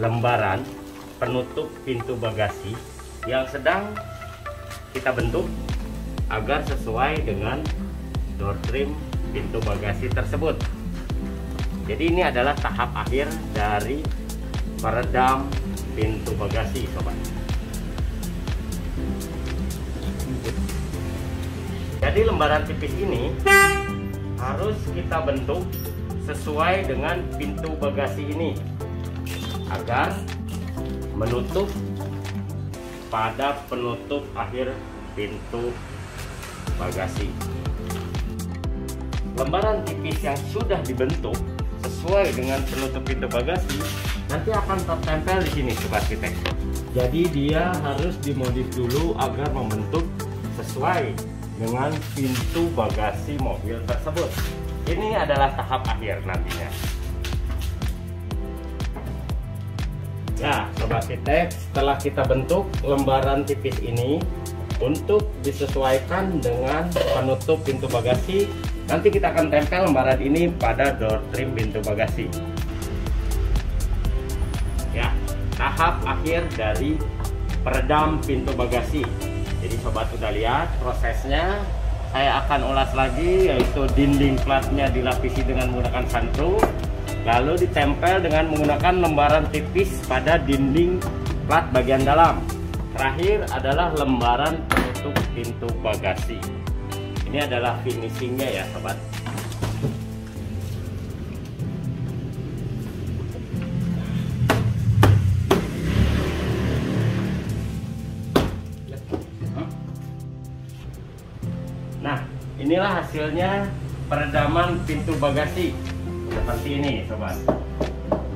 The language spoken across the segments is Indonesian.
lembaran penutup pintu bagasi yang sedang kita bentuk agar sesuai dengan door trim pintu bagasi tersebut. Jadi ini adalah tahap akhir dari peredam pintu bagasi, sobat. Jadi lembaran tipis ini harus kita bentuk sesuai dengan pintu bagasi ini agar menutup pada penutup akhir pintu bagasi. Lembaran tipis yang sudah dibentuk sesuai dengan penutup pintu bagasi nanti akan tertempel di sini, sobat arsitek. Jadi dia harus dimodif dulu agar membentuk sesuai dengan pintu bagasi mobil tersebut. Ini adalah tahap akhir nantinya. Ya, sobat arsitek, setelah kita bentuk lembaran tipis ini untuk disesuaikan dengan penutup pintu bagasi, nanti kita akan tempel lembaran ini pada door trim pintu bagasi. Ya, tahap akhir dari peredam pintu bagasi. Jadi sobat sudah lihat prosesnya. Saya akan ulas lagi, yaitu dinding platnya dilapisi dengan menggunakan sunroof, lalu ditempel dengan menggunakan lembaran tipis pada dinding plat bagian dalam. Terakhir adalah lembaran penutup pintu bagasi. Ini adalah finishingnya ya, sobat. Nah, inilah hasilnya peredaman pintu bagasi. Seperti ini, sobat.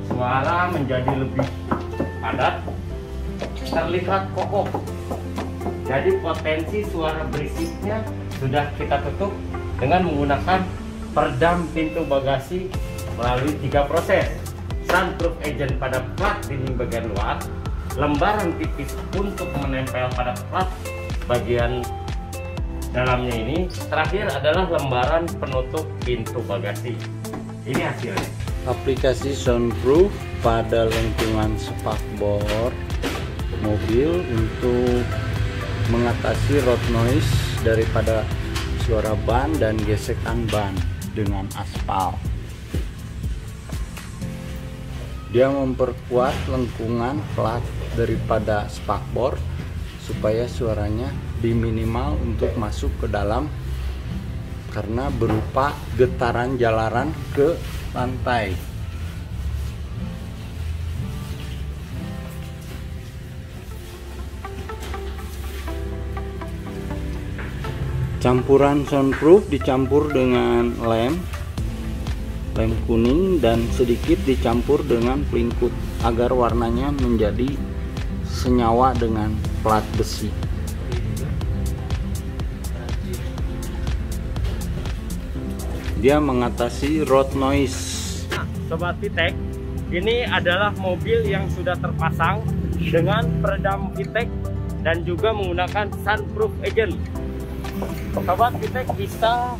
Suara menjadi lebih padat, terlihat kokoh. Jadi potensi suara berisiknya sudah kita tutup dengan menggunakan peredam pintu bagasi melalui 3 proses. Sunroof agent pada plat dinding bagian luar, lembaran tipis untuk menempel pada plat bagian dalamnya ini, terakhir adalah lembaran penutup pintu bagasi. Ini hasilnya. Aplikasi sunroof pada lengkungan spakbor mobil untuk mengatasi road noise daripada suara ban dan gesekan ban dengan aspal. Dia memperkuat lengkungan plat daripada spakbor supaya suaranya diminimal untuk masuk ke dalam karena berupa getaran jalaran ke lantai. Campuran soundproof dicampur dengan lem kuning dan sedikit dicampur dengan pelingkut agar warnanya menjadi senyawa dengan plat besi. Dia mengatasi road noise. Nah, sobat VTEC, ini adalah mobil yang sudah terpasang dengan peredam VTEC dan juga menggunakan sunroof agent. Sobat VTEC bisa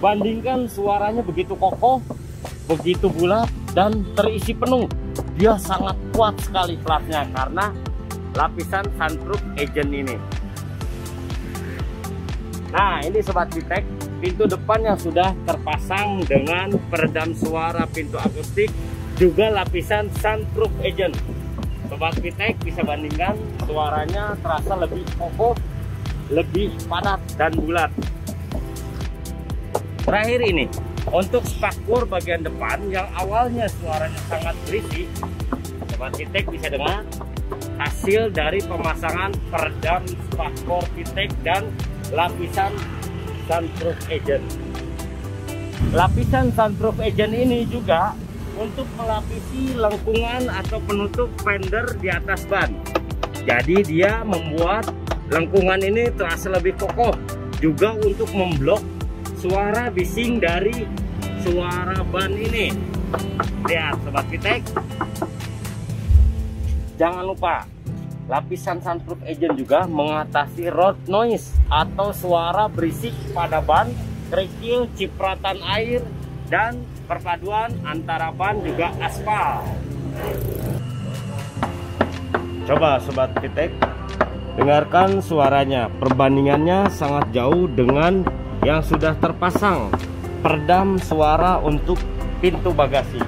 bandingkan suaranya begitu kokoh, begitu bulat dan terisi penuh. Dia sangat kuat sekali platnya karena lapisan sunroof agent ini. Nah, ini sobat VTEC, pintu depan yang sudah terpasang dengan peredam suara pintu akustik, juga lapisan sunroof agent. Sobat VTEC bisa bandingkan, suaranya terasa lebih kokoh, lebih padat dan bulat. Terakhir ini, untuk spakbor bagian depan yang awalnya suaranya sangat berisik, sobat VTEC bisa dengar hasil dari pemasangan peredam spakbor VTEC dan lapisan sunroof agent. Lapisan sunroof agent ini juga untuk melapisi lengkungan atau penutup fender di atas ban. Jadi dia membuat lengkungan ini terasa lebih kokoh, juga untuk memblok suara bising dari suara ban ini. Lihat sobat VTEC, jangan lupa lapisan sunroof agent juga mengatasi road noise atau suara berisik pada ban, kerikil, cipratan air, dan perpaduan antara ban juga aspal. Coba Sobat Vitek, dengarkan suaranya. Perbandingannya sangat jauh dengan yang sudah terpasang peredam suara untuk pintu bagasi.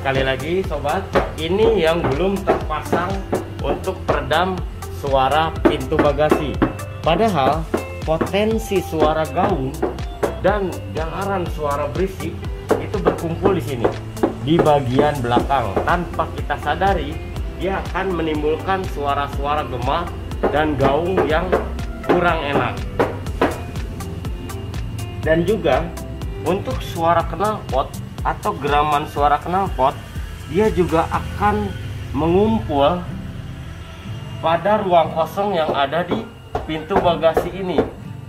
Sekali lagi Sobat, ini yang belum terpasang untuk peredam suara pintu bagasi. Padahal potensi suara gaung dan jalaran suara berisik itu berkumpul di sini, di bagian belakang. Tanpa kita sadari, dia akan menimbulkan suara-suara gema dan gaung yang kurang enak. Dan juga untuk suara knalpot atau geraman suara knalpot, dia juga akan mengumpul pada ruang kosong yang ada di pintu bagasi ini.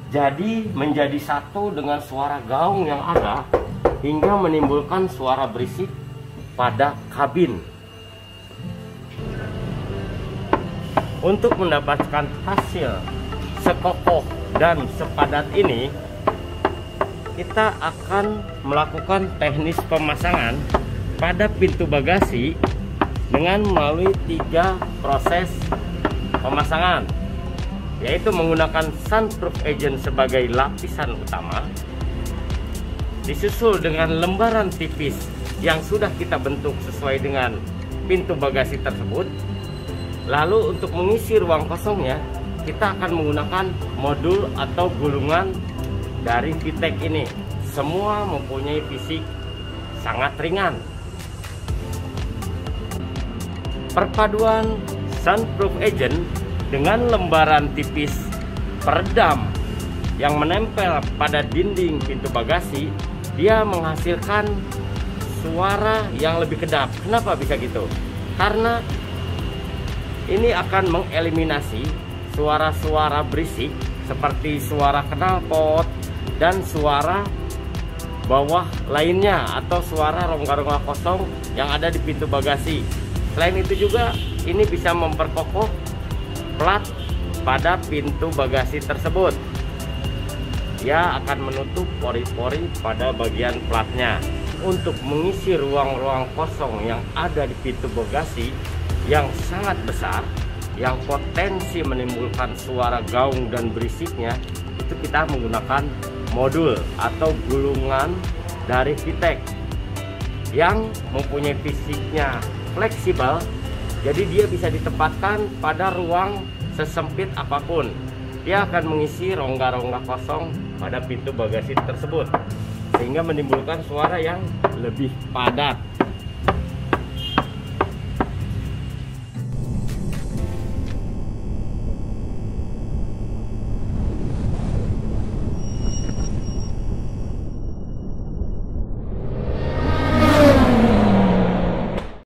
Jadi menjadi satu dengan suara gaung yang ada, hingga menimbulkan suara berisik pada kabin. Untuk mendapatkan hasil sekokoh dan sepadat ini, kita akan melakukan teknis pemasangan pada pintu bagasi dengan melalui 3 proses pemasangan, yaitu menggunakan sunroof agent sebagai lapisan utama, disusul dengan lembaran tipis yang sudah kita bentuk sesuai dengan pintu bagasi tersebut. Lalu untuk mengisi ruang kosongnya, kita akan menggunakan modul atau gulungan dari Vitek ini. Semua mempunyai fisik sangat ringan. Perpaduan sunroof agent dengan lembaran tipis peredam yang menempel pada dinding pintu bagasi, dia menghasilkan suara yang lebih kedap. Kenapa bisa gitu? Karena ini akan mengeliminasi suara-suara berisik seperti suara knalpot dan suara bawah lainnya atau suara rongga-rongga kosong yang ada di pintu bagasi. Selain itu juga ini bisa memperkokoh plat pada pintu bagasi tersebut. Dia akan menutup pori-pori pada bagian platnya untuk mengisi ruang-ruang kosong yang ada di pintu bagasi yang sangat besar, yang potensi menimbulkan suara gaung dan berisiknya. Itu kita menggunakan modul atau gulungan dari Vitek yang mempunyai fisiknya fleksibel, jadi dia bisa ditempatkan pada ruang sesempit apapun. Dia akan mengisi rongga-rongga kosong pada pintu bagasi tersebut, sehingga menimbulkan suara yang lebih padat.